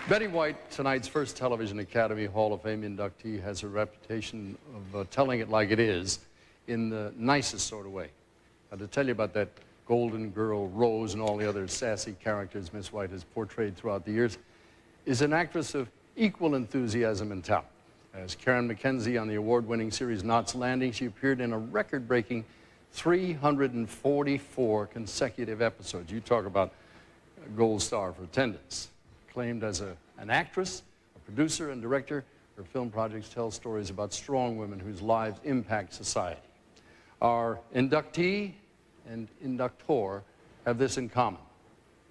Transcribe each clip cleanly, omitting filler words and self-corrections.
Betty White, tonight's first Television Academy Hall of Fame inductee, has a reputation of telling it like it is in the nicest sort of way. Now, to tell you about that Golden Girl, Rose, and all the other sassy characters Miss White has portrayed throughout the years, is an actress of equal enthusiasm and talent. As Karen McKenzie on the award-winning series Knots Landing, she appeared in a record-breaking 344 consecutive episodes. You talk about a gold star for attendance. Acclaimed as an actress, a producer, and director, her film projects tell stories about strong women whose lives impact society. Our inductee and inductor have this in common.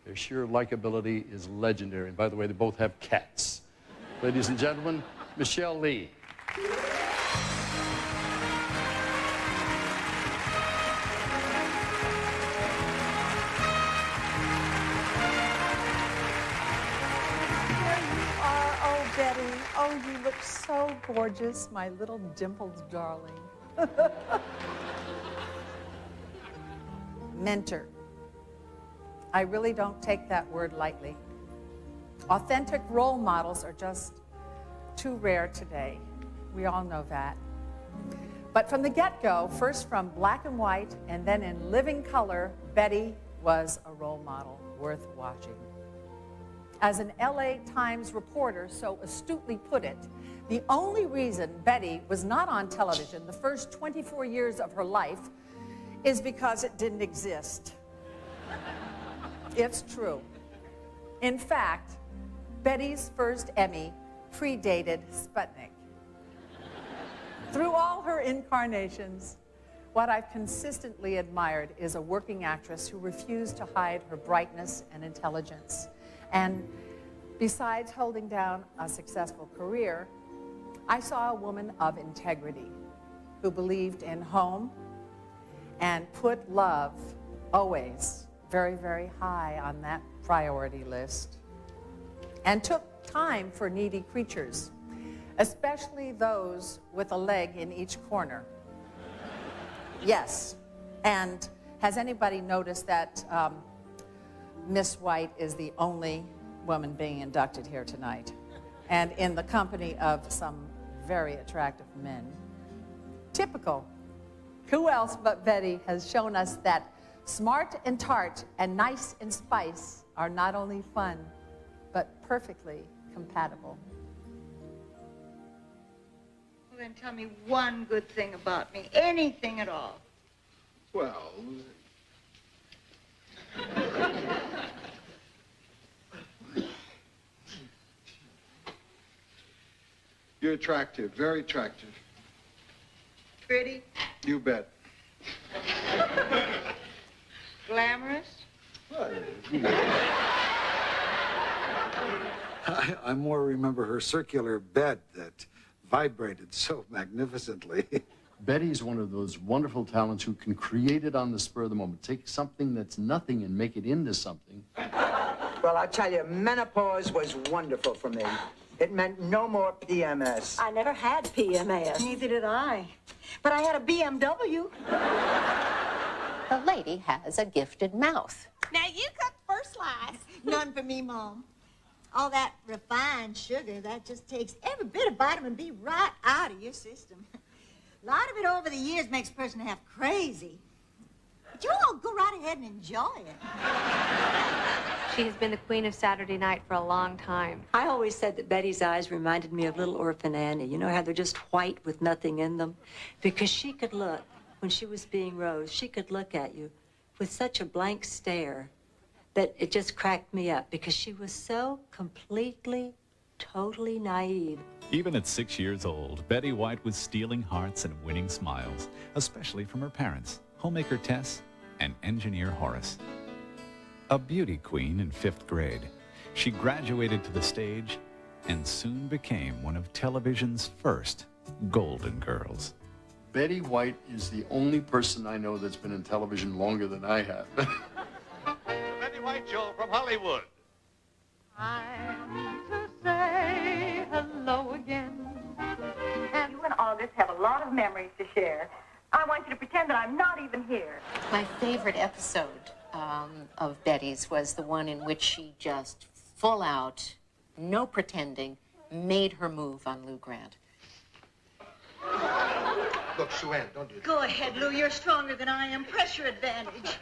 Their sheer likability is legendary. And by the way, they both have cats. Ladies and gentlemen, Michelle Lee. Betty, oh, you look so gorgeous, my little dimpled darling. Mentor. I really don't take that word lightly. Authentic role models are just too rare today. We all know that. But from the get-go, first from black and white and then in living color, Betty was a role model worth watching. As an LA Times reporter so astutely put it, the only reason Betty was not on television the first 24 years of her life is because it didn't exist. It's true. In fact, Betty's first Emmy predated Sputnik. Through all her incarnations, what I've consistently admired is a working actress who refused to hide her brightness and intelligence. And besides holding down a successful career, I saw a woman of integrity who believed in home and put love always very, very high on that priority list, and took time for needy creatures, especially those with a leg in each corner. Yes, and has anybody noticed that Miss White is the only woman being inducted here tonight, and in the company of some very attractive men? Typical. Who else but Betty has shown us that smart and tart and nice and spice are not only fun, but perfectly compatible? Well, then tell me one good thing about me, anything at all. Well... You're attractive, very attractive. Pretty? You bet. Glamorous? I more remember her circular bed that vibrated so magnificently. Betty's one of those wonderful talents who can create it on the spur of the moment. Take something that's nothing and make it into something. Well, I'll tell you, menopause was wonderful for me. It meant no more PMS. I never had PMS. Neither did I. But I had a BMW. The lady has a gifted mouth. Now you cook first slice. None for me, Mom. All that refined sugar, that just takes every bit of vitamin B right out of your system. A lot of it over the years makes a person half crazy. But you all go right ahead and enjoy it. She has been the queen of Saturday night for a long time. I always said that Betty's eyes reminded me of little orphan Annie. You know how they're just white with nothing in them? Because she could look, when she was being Rose, she could look at you with such a blank stare that it just cracked me up because she was so completely, totally naive. Even at 6 years old, Betty White was stealing hearts and winning smiles, especially from her parents, homemaker Tess and engineer Horace. A beauty queen in 5th grade, she graduated to the stage and soon became one of television's first Golden Girls. Betty White is the only person I know that's been in television longer than I have. The Betty White Show from Hollywood. Time to say hello again. And you and August have a lot of memories to share. I want you to pretend that I'm not even here. My favorite episode of Betty's was the one in which she just full out no pretending, made her move on Lou Grant. Look, Sue Ann, don't do that. Go ahead, Lou. You're stronger than I am. Pressure advantage.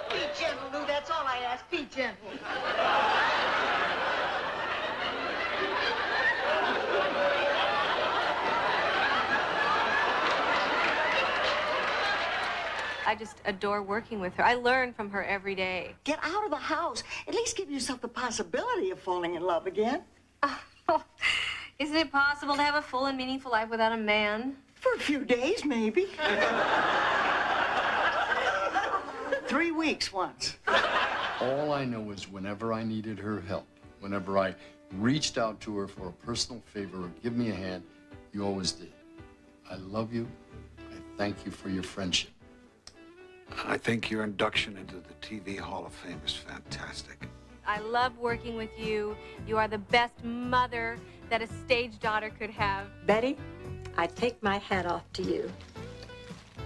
Be gentle, Lou. That's all I ask. Be gentle. I just adore working with her. I learn from her every day. Get out of the house. At least give yourself the possibility of falling in love again. Isn't it possible to have a full and meaningful life without a man? For a few days, maybe. 3 weeks once. All I know is whenever I needed her help, whenever I reached out to her for a personal favor or give me a hand, you always did. I love you. I thank you for your friendship. I think your induction into the TV Hall of Fame is fantastic. I love working with you. You are the best mother that a stage daughter could have. Betty, I take my hat off to you.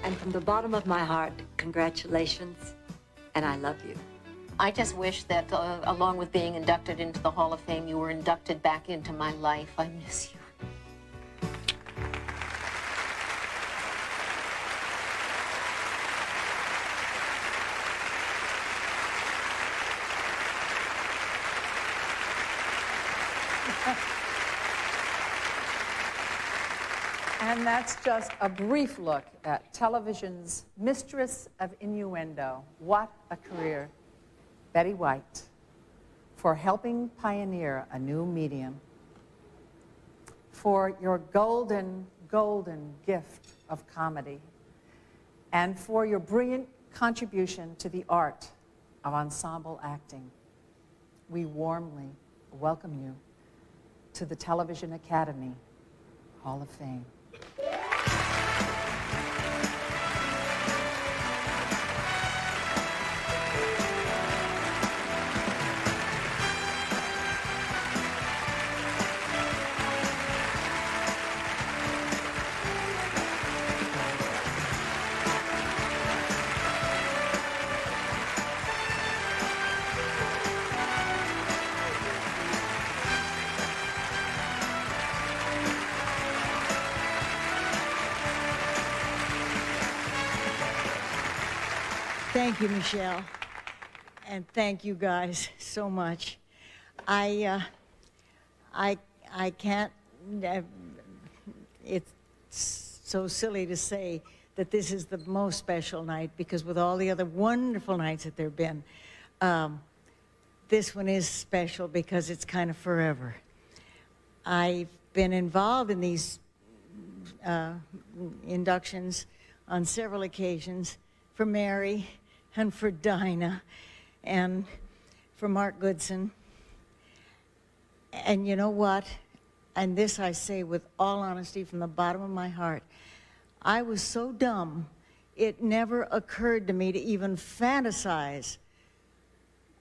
And from the bottom of my heart, congratulations, and I love you. I just wish that, along with being inducted into the Hall of Fame, you were inducted back into my life. I miss you. And that's just a brief look at television's mistress of innuendo. What a career. Betty White, for helping pioneer a new medium, for your golden, golden gift of comedy, and for your brilliant contribution to the art of ensemble acting. We warmly welcome you to the Television Academy Hall of Fame. Thank you, Michelle. And thank you guys so much. I can't, it's so silly to say that this is the most special night, because with all the other wonderful nights that there have been, this one is special because it's kind of forever. I've been involved in these inductions on several occasions for Mary and for Dinah and for Mark Goodson. And you know what? And this I say with all honesty from the bottom of my heart. I was so dumb, it never occurred to me to even fantasize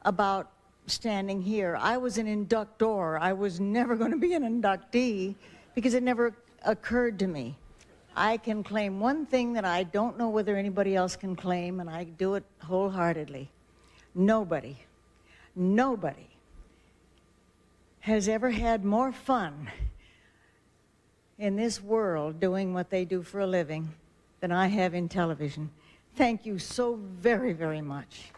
about standing here. I was an inductor. I was never going to be an inductee because it never occurred to me. I can claim one thing that I don't know whether anybody else can claim, and I do it wholeheartedly. Nobody has ever had more fun in this world doing what they do for a living than I have in television. Thank you so very, very much.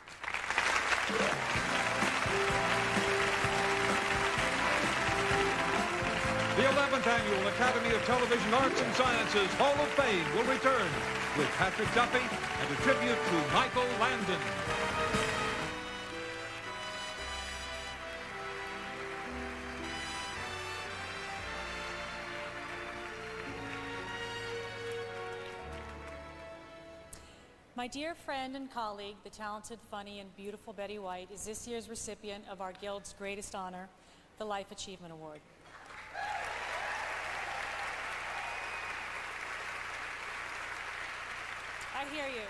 The 11th Annual Academy of Television Arts and Sciences Hall of Fame will return with Patrick Duffy and a tribute to Michael Landon. My dear friend and colleague, the talented, funny, and beautiful Betty White, is this year's recipient of our Guild's greatest honor, the Life Achievement Award. I hear you.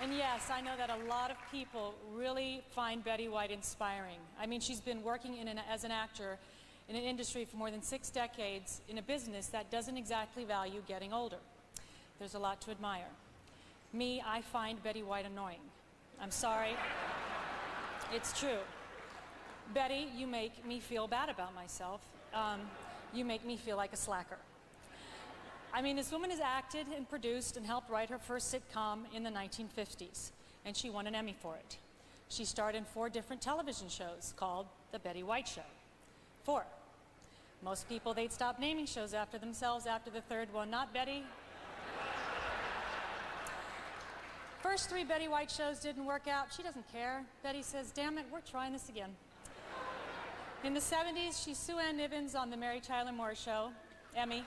And yes, I know that a lot of people really find Betty White inspiring. I mean, she's been working as an actor in an industry for more than 6 decades in a business that doesn't exactly value getting older. There's a lot to admire. Me, I find Betty White annoying. I'm sorry. It's true. Betty, you make me feel bad about myself. You make me feel like a slacker. I mean, this woman has acted and produced and helped write her first sitcom in the 1950s, and she won an Emmy for it. She starred in 4 different television shows called The Betty White Show. 4. Most people, they'd stop naming shows after themselves after the 3rd one. Not Betty. First 3 Betty White shows didn't work out. She doesn't care. Betty says, damn it, we're trying this again. In the 70s, she's Sue Ann Nivens on The Mary Tyler Moore Show, Emmy.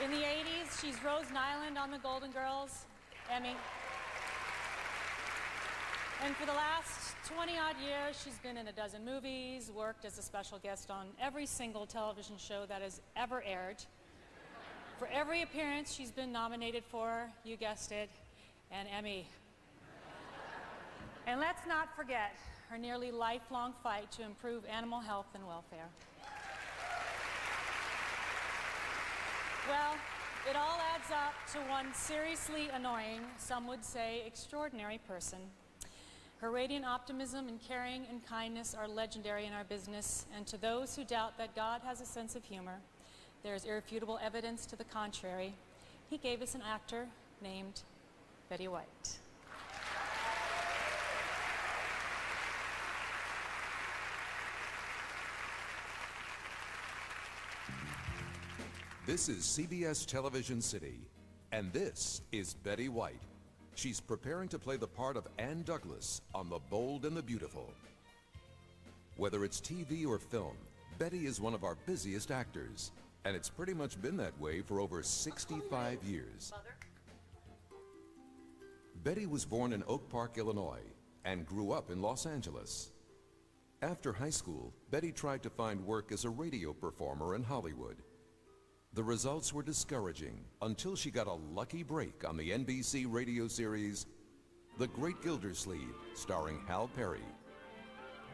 In the 80s, she's Rose Nyland on The Golden Girls, Emmy. And for the last 20-odd years, she's been in a dozen movies, worked as a special guest on every single television show that has ever aired. For every appearance she's been nominated for, you guessed it, an Emmy. And let's not forget her nearly lifelong fight to improve animal health and welfare. Well, it all adds up to one seriously annoying, some would say extraordinary person. Her radiant optimism and caring and kindness are legendary in our business, and to those who doubt that God has a sense of humor, there is irrefutable evidence to the contrary. He gave us an actor named Betty White. This is CBS Television City, and this is Betty White. She's preparing to play the part of Ann Douglas on The Bold and the Beautiful. Whether it's TV or film, Betty is one of our busiest actors, and it's pretty much been that way for over 65 years. Betty was born in Oak Park, Illinois, and grew up in Los Angeles. After high school, Betty tried to find work as a radio performer in Hollywood. The results were discouraging until she got a lucky break on the NBC radio series The Great Gildersleeve, starring Hal Perry.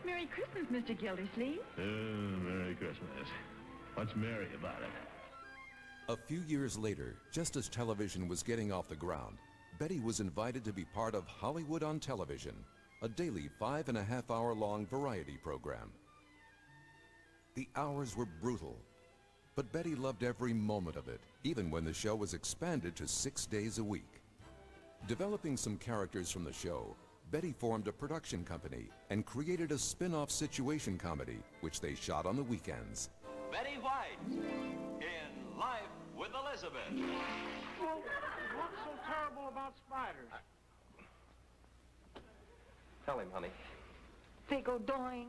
Merry Christmas, Mr. Gildersleeve. Merry Christmas. What's merry about it? A few years later, just as television was getting off the ground, Betty was invited to be part of Hollywood on Television, a daily 5.5-hour-long variety program. The hours were brutal, but Betty loved every moment of it, even when the show was expanded to 6 days a week. Developing some characters from the show, Betty formed a production company and created a spin-off situation comedy, which they shot on the weekends. Betty White in Life with Elizabeth. Well, what's so terrible about spiders? Tell him, honey. They go doing.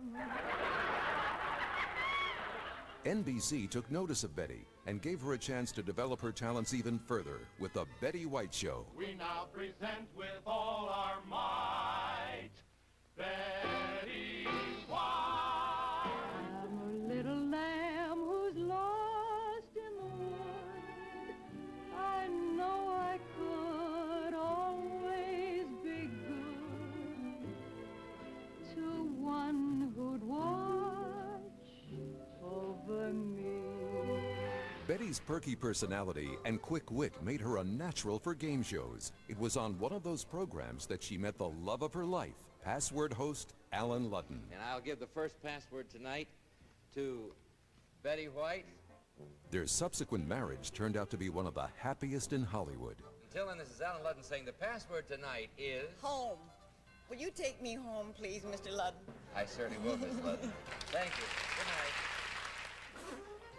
NBC took notice of Betty and gave her a chance to develop her talents even further with The Betty White Show. We now present with all our might, Betty White. I'm a little lamb who's lost in the wood. I know I could always be good to one who'd watch over me. Betty's perky personality and quick wit made her a natural for game shows. It was on one of those programs that she met the love of her life, Password host Alan Ludden. And I'll give the first password tonight to Betty White. Their subsequent marriage turned out to be one of the happiest in Hollywood. Until then, this is Alan Ludden saying the password tonight is... Home. Will you take me home, please, Mr. Ludden? I certainly will, Miss Ludden. Thank you. Good night.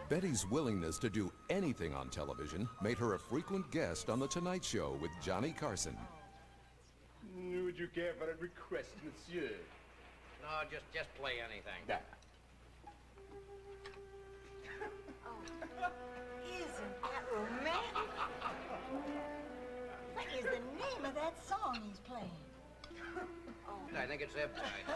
Betty's willingness to do anything on television made her a frequent guest on The Tonight Show with Johnny Carson. Would you care for a request, monsieur? No, just play anything. Isn't that romantic? What is the name of that song he's playing? I think it's Eptide.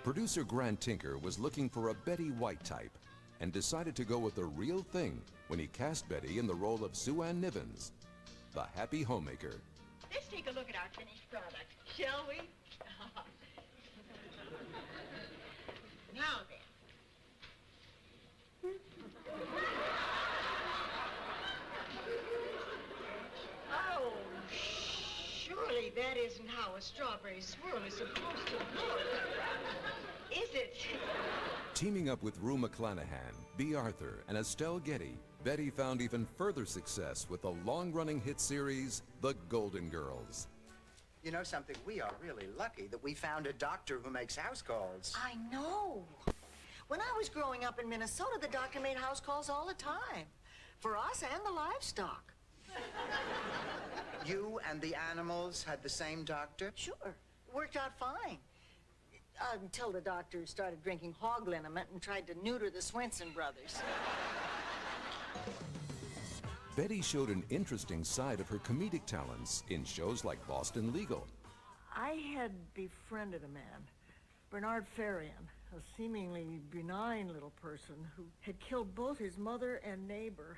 Producer Grant Tinker was looking for a Betty White type and decided to go with the real thing when he cast Betty in the role of Sue Ann Nivens, the happy homemaker. Let's take a look at our finished product, shall we? Now then. Betty, that isn't how a strawberry swirl is supposed to look. Is it? Teaming up with Rue McClanahan, B. Arthur, and Estelle Getty, Betty found even further success with the long-running hit series, The Golden Girls. You know something? We are really lucky that we found a doctor who makes house calls. I know. When I was growing up in Minnesota, the doctor made house calls all the time. For us and the livestock. You and the animals had the same doctor? Sure. Worked out fine. Until the doctor started drinking hog liniment and tried to neuter the Swenson brothers. Betty showed an interesting side of her comedic talents in shows like Boston Legal. I had befriended a man, Bernard Farian, a seemingly benign little person who had killed both his mother and neighbor.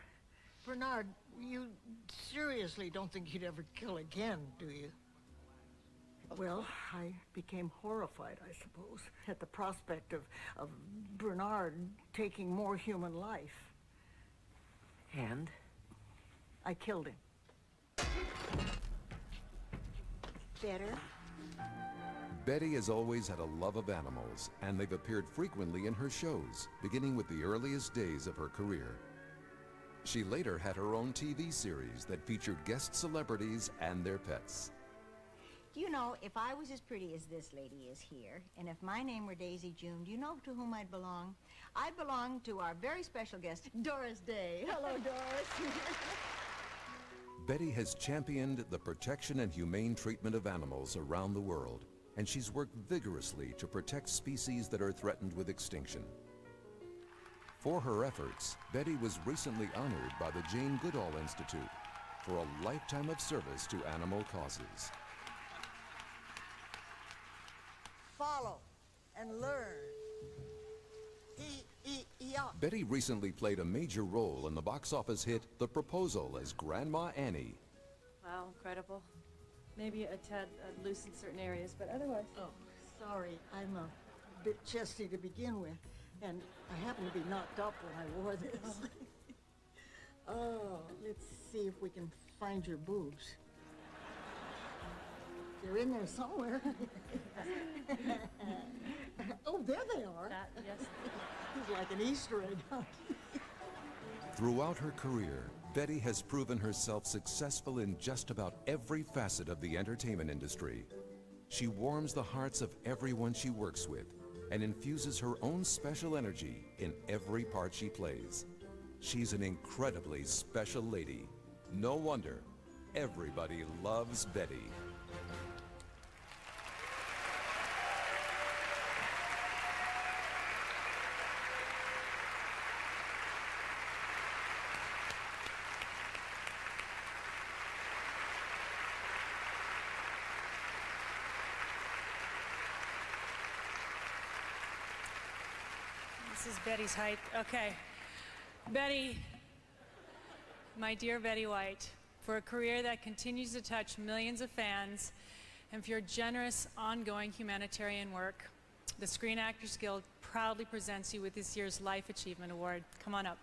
Bernard, you seriously don't think you'd ever kill again, do you? Well, I became horrified, I suppose, at the prospect of Bernard taking more human life. And? I killed him. Better? Betty has always had a love of animals, and they've appeared frequently in her shows, beginning with the earliest days of her career. She later had her own TV series that featured guest celebrities and their pets. You know, if I was as pretty as this lady is here, and if my name were Daisy June, do you know to whom I'd belong? I'd belong to our very special guest, Doris Day. Hello, Doris. Betty has championed the protection and humane treatment of animals around the world, and she's worked vigorously to protect species that are threatened with extinction. For her efforts, Betty was recently honored by the Jane Goodall Institute for a lifetime of service to animal causes. Follow and learn. Betty recently played a major role in the box office hit The Proposal as Grandma Annie. Wow, incredible. Maybe a tad loose in certain areas, but otherwise... Oh, sorry. I'm a bit chesty to begin with, and I happen to be knocked up when I wore this. Oh, let's see if we can find your boobs. They're in there somewhere. Oh, there they are. Yes. It's like an Easter egg hunt. Throughout her career, Betty has proven herself successful in just about every facet of the entertainment industry. She warms the hearts of everyone she works with and infuses her own special energy in every part she plays. She's an incredibly special lady. No wonder everybody loves Betty. This is Betty's height. Okay. Betty, my dear Betty White, for a career that continues to touch millions of fans and for your generous, ongoing humanitarian work, the Screen Actors Guild proudly presents you with this year's Life Achievement Award. Come on up.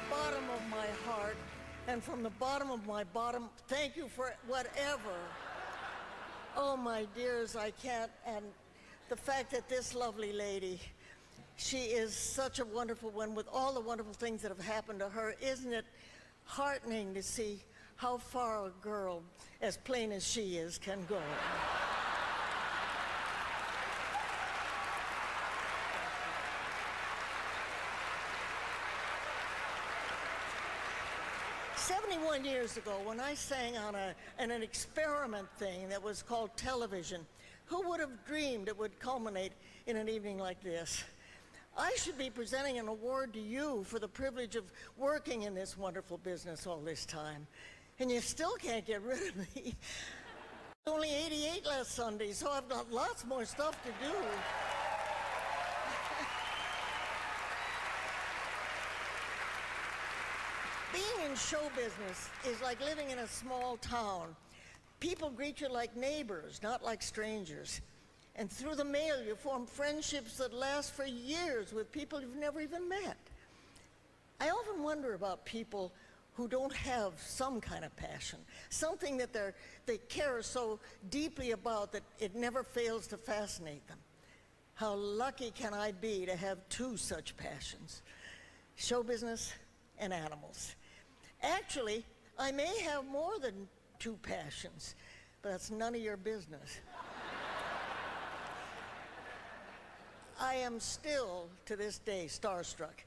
bottom of my heart and from the bottom of my bottom, thank you for whatever. Oh, my dears, I can't. And the fact that this lovely lady, she is such a wonderful one with all the wonderful things that have happened to her. Isn't it heartening to see how far a girl as plain as she is can go? 71 years ago, when I sang on an experiment thing that was called television, who would have dreamed it would culminate in an evening like this? I should be presenting an award to you for the privilege of working in this wonderful business all this time. And you still can't get rid of me. Only 88 last Sunday, so I've got lots more stuff to do. Being in show business is like living in a small town. People greet you like neighbors, not like strangers. And through the mail, you form friendships that last for years with people you've never even met. I often wonder about people who don't have some kind of passion, something that they care so deeply about that it never fails to fascinate them. How lucky can I be to have two such passions, show business and animals. Actually, I may have more than two passions, but that's none of your business. I am still, to this day, starstruck.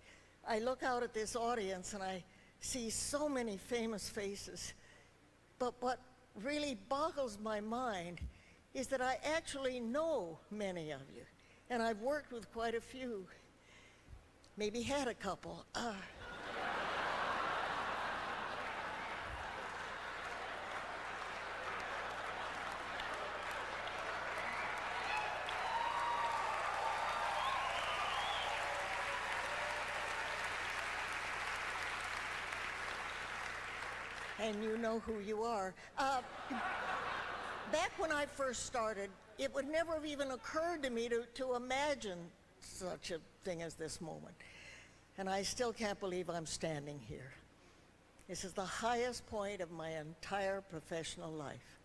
I look out at this audience and I see so many famous faces. But what really boggles my mind is that I actually know many of you. And I've worked with quite a few. Maybe had a couple. And you know who you are. Back when I first started, it would never have even occurred to me to imagine such a thing as this moment. And I still can't believe I'm standing here. This is the highest point of my entire professional life.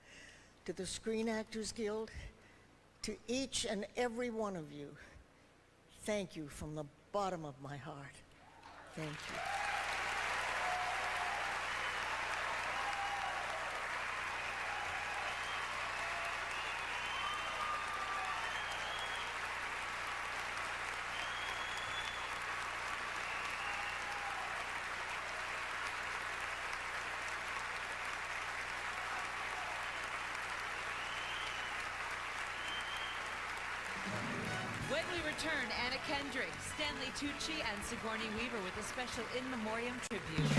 To the Screen Actors Guild, to each and every one of you, thank you from the bottom of my heart. Thank you. When we return, Anna Kendrick, Stanley Tucci, and Sigourney Weaver with a special in memoriam tribute.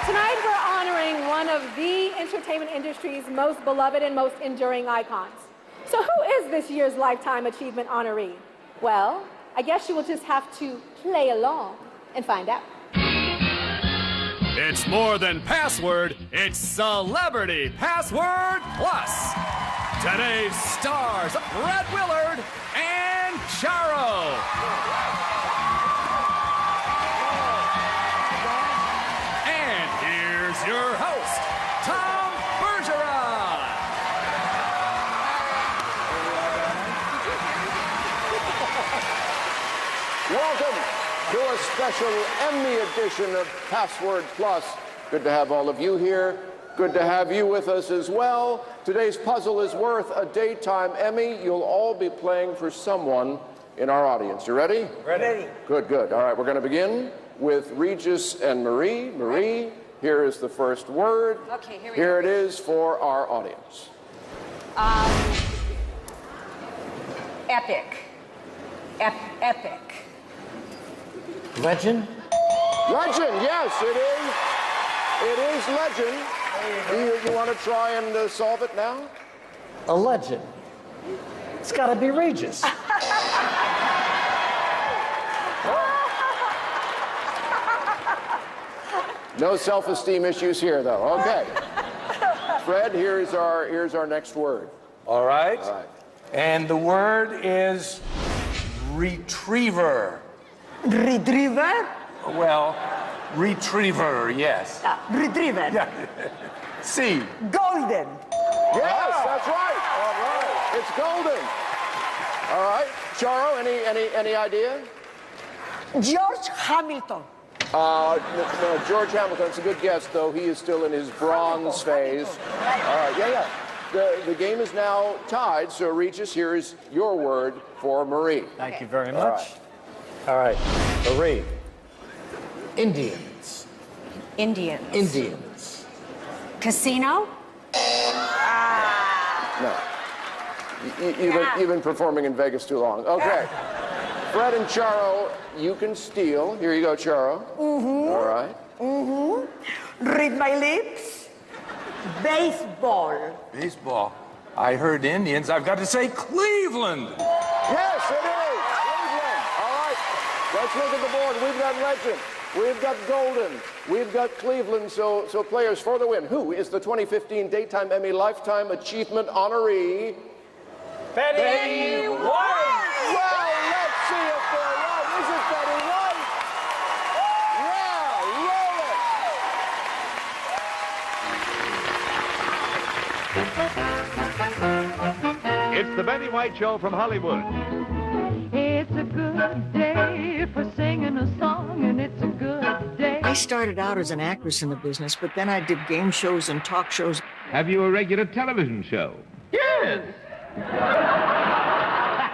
Tonight we're honoring one of the entertainment industry's most beloved and most enduring icons. So who is this year's Lifetime Achievement honoree? Well, I guess you will just have to play along and find out. It's more than password, it's Celebrity Password Plus. Today's stars, Brad Willard and Charo. And here's your host, Tom Bergeron. Welcome to a special Emmy edition of Password Plus. Good to have all of you here. Good to have you with us as well. Today's puzzle is worth a daytime Emmy. You'll all be playing for someone in our audience. You ready? Ready. Good, good. All right, we're going to begin with Regis and Marie. Marie, here is the first word. Okay, here we Here go. it is for our audience. Epic. Epic. Legend? Legend, yes, it is. It is legend. You want to try and solve it now? A legend. It's got to be Regis. No self-esteem issues here, though. Okay. Fred, here's our next word. All right. All right. And the word is retriever. Retriever? Well, retriever, yes. Retriever. Yeah. C. Golden. Yes, that's right. All right. It's golden. All right. Charo, any idea? George Hamilton. No, George Hamilton. It's a good guess, though. He is still in his bronze phase. All right. Yeah. The game is now tied, so Regis, here is your word for Marie. Thank you very much. All right. Marie. Indians. Indians. Indians. Casino? No. You've been performing in Vegas too long. Okay. Fred and Charo, you can steal. Here you go, Charo. Mm-hmm. All right. Mm-hmm. Read my lips. Baseball. Baseball. I heard Indians. I've got to say Cleveland. Yes, it is. Cleveland. All right. Let's look at the board. We've got Legend. We've got Golden. We've got Cleveland. So players for the win. Who is the 2015 Daytime Emmy Lifetime Achievement honoree? Betty White. Well, let's see if they're right. Is it Betty White? Yeah, roll it. It's the Betty White Show from Hollywood. It's a good day for singing a song, and it's a good day. I started out as an actress in the business, but then I did game shows and talk shows. Have you a regular television show? Yes.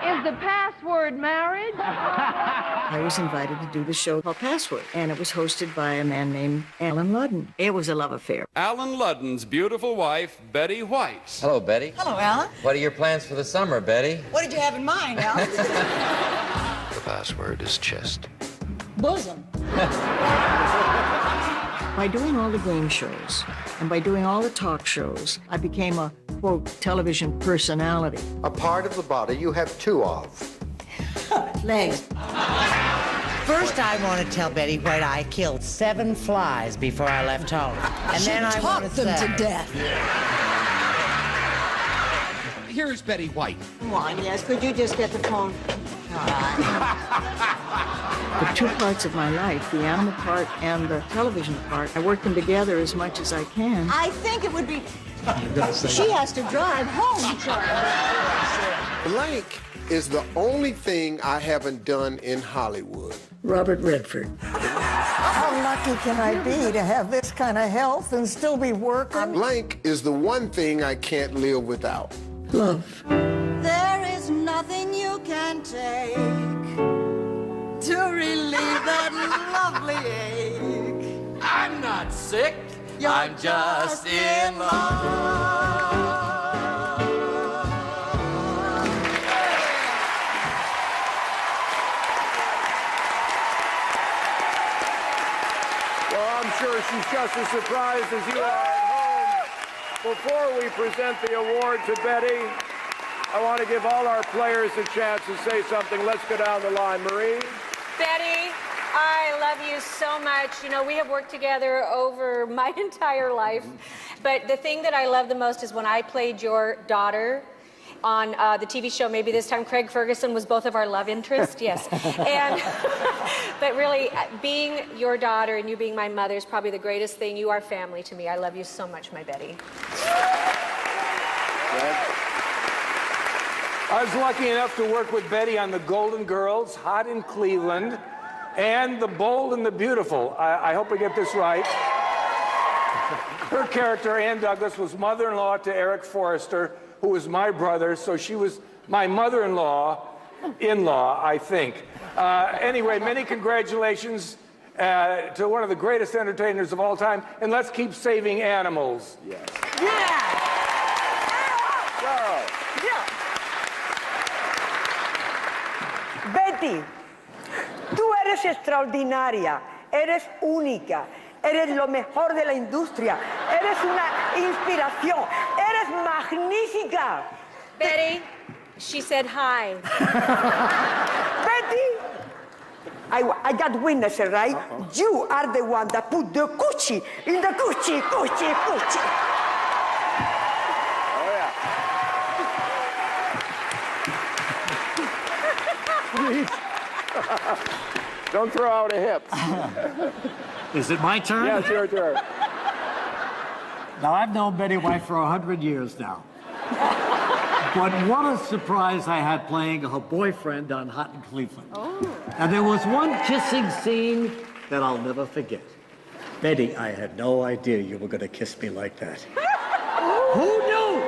Is the password marriage? I was invited to do the show called Password, and it was hosted by a man named Alan Ludden. It was a love affair. Alan Ludden's beautiful wife, Betty White. Hello, Betty. Hello, Alan. What are your plans for the summer, Betty? What did you have in mind, Alan? The password is chest. Bosom. By doing all the game shows and by doing all the talk shows, I became a, quote, television personality. A part of the body you have two of. Legs. First, I want to tell Betty White I killed 7 flies before I left home. And then I want to them say... to death. Here's Betty White. Come on, yes. Could you just get the phone? All right. The two parts of my life, the animal part and the television part, I work them together as much as I can. I think it would be... She has to drive home, Charlie. Blank is the only thing I haven't done in Hollywood. Robert Redford. How lucky can I be to have this kind of health and still be working? Blank is the one thing I can't live without. Love. There is nothing you can take to relieve that lovely ache. I'm not sick. You're I'm just in love. Well, I'm sure she's just as surprised as you are at home. Before we present the award to Betty, I want to give all our players a chance to say something. Let's go down the line. Marie? Betty, I love you so much. You know, we have worked together over my entire life. But the thing that I love the most is when I played your daughter on the TV show, maybe this time Craig Ferguson was both of our love interests, yes. And, but really, being your daughter and you being my mother is probably the greatest thing. You are family to me. I love you so much, my Betty. I was lucky enough to work with Betty on The Golden Girls, Hot in Cleveland, and The Bold and the Beautiful. I hope I get this right. Her character, Ann Douglas, was mother-in-law to Eric Forrester, who was my brother, so she was my mother-in-law, I think. Anyway, many congratulations to one of the greatest entertainers of all time, and let's keep saving animals. Yes. Yeah! Charo. Yeah! Betty, tú eres extraordinaria, eres única, eres lo mejor de la industria, eres una inspiración, eres magnífica. Betty, she said hi. Betty, I got witnesses, right? You are the one that put the coochie in the coochie. Oh, yeah. please. Don't throw out a hip. Is it my turn? Yes, your turn. Now, I've known Betty White for 100 years now. But what a surprise I had playing her boyfriend on Hot in Cleveland. Oh. And there was one kissing scene that I'll never forget. Betty, I had no idea you were going to kiss me like that. Who knew?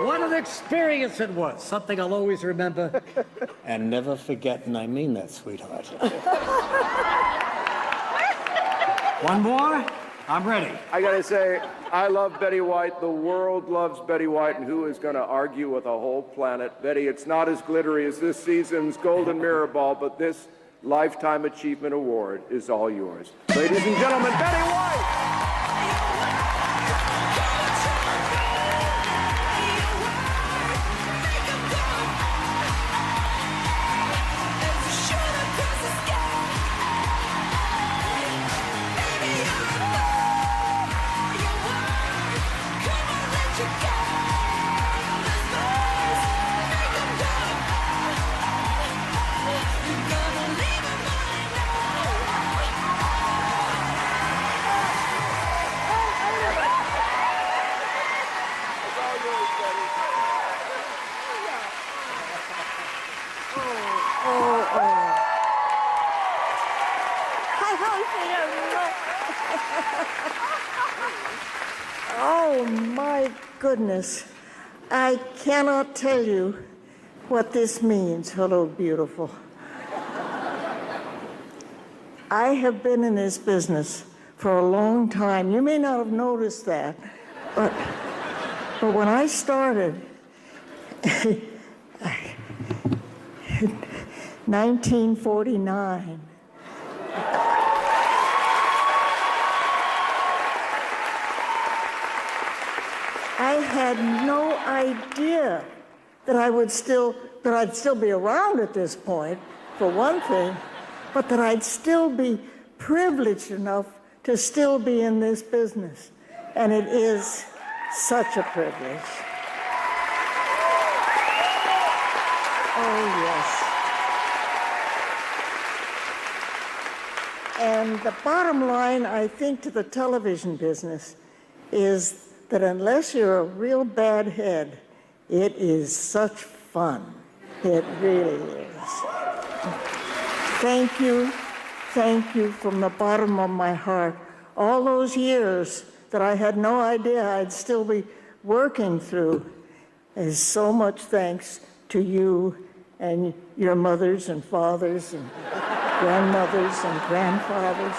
What an experience it was. Something I'll always remember and never forget, and I mean that, sweetheart. One more? I'm ready. I gotta say, I love Betty White. The world loves Betty White, and who is gonna argue with a whole planet? Betty, it's not as glittery as this season's Golden Mirror Ball, but this Lifetime Achievement Award is all yours. Ladies and gentlemen, Betty White! Oh, my goodness. I cannot tell you what this means. Hello, beautiful. I have been in this business for a long time. You may not have noticed that, but when I started, 1949, I had no idea that I'd still be around at this point, for one thing, but that I'd still be privileged enough to still be in this business. And it is such a privilege. Oh, yes. And the bottom line, I think, to the television business is that unless you're a real bad head, it is such fun. It really is. Thank you from the bottom of my heart. All those years that I had no idea I'd still be working through is so much thanks to you and your mothers and fathers and grandmothers and grandfathers.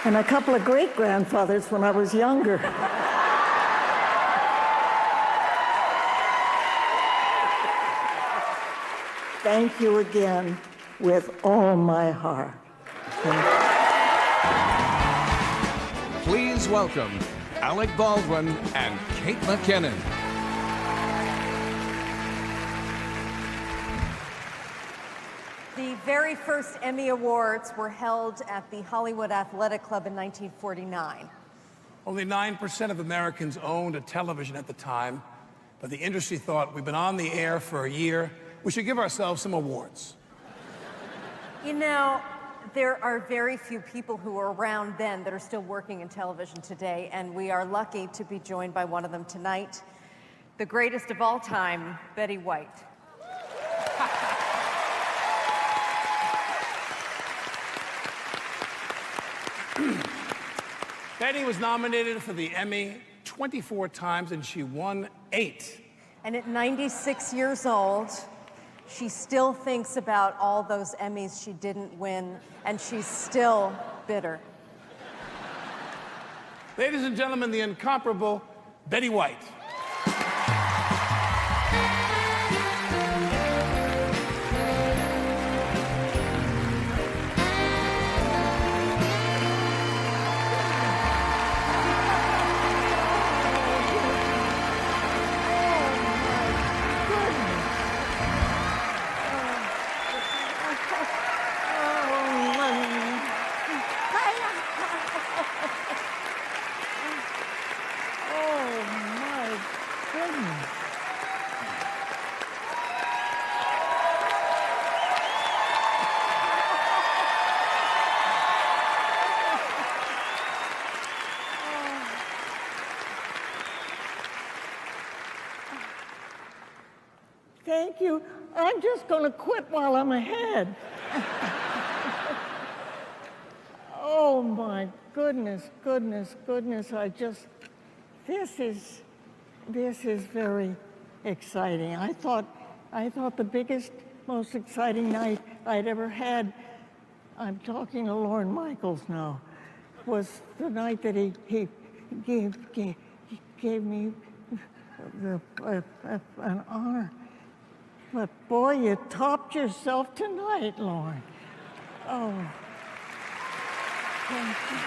And a couple of great-grandfathers when I was younger. Thank you again with all my heart. Please welcome Alec Baldwin and Kate McKinnon. The very first Emmy Awards were held at the Hollywood Athletic Club in 1949. Only 9% of Americans owned a television at the time, but the industry thought we've been on the air for a year. We should give ourselves some awards. You know, there are very few people who were around then that are still working in television today, and we are lucky to be joined by one of them tonight, the greatest of all time, Betty White. Betty was nominated for the Emmy 24 times, and she won 8. And at 96 years old, she still thinks about all those Emmys she didn't win, and she's still bitter. Ladies and gentlemen, the incomparable Betty White. thank you. I'm just going to quit while I'm ahead. Oh, my goodness, goodness, goodness. This is very exciting. I thought the biggest, most exciting night I'd ever had, I'm talking to Lorne Michaels now, was the night that he gave me an honor. But boy, you topped yourself tonight, Lorne. Oh, thank you.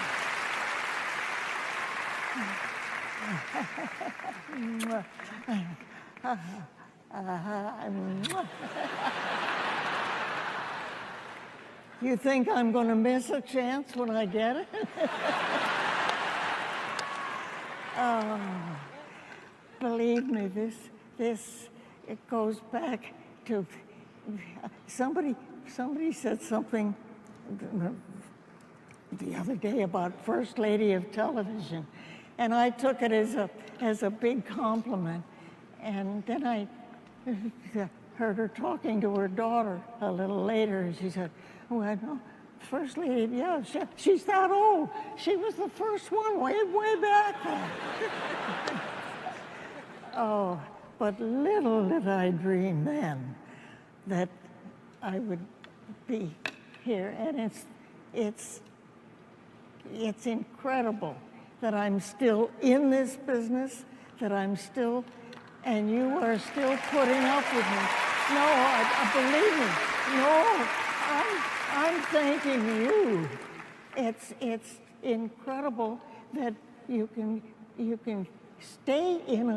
You think I'm going to miss a chance when I get it? Oh, believe me, it goes back to somebody said something the other day about First Lady of Television, and I took it as a big compliment. And then I heard her talking to her daughter a little later, and she said, "Well, no, First Lady, yeah, she's that old. She was the first one way back there." Oh, but little did I dream then that I would be here, and it's incredible that I'm still in this business, that I'm still, and you are still putting up with me. No, believe me, no, I'm thanking you. It's incredible that you can stay in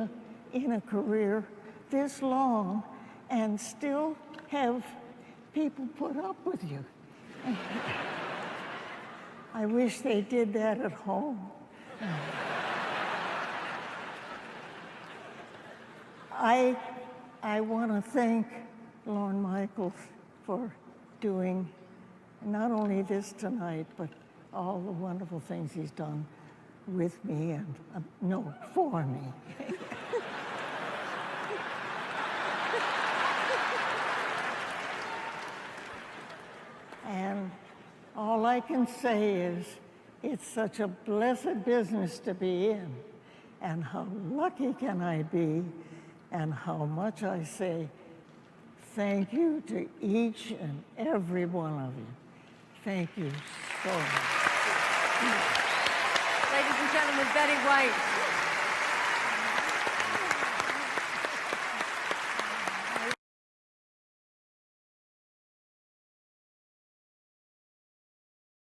a career this long and still have people put up with you. I wish they did that at home. I want to thank Lorne Michaels for doing not only this tonight, but all the wonderful things he's done with me and, no, for me. And all I can say is it's such a blessed business to be in, and how lucky can I be, and how much I say thank you to each and every one of you. Thank you so much. Ladies and gentlemen, Betty White.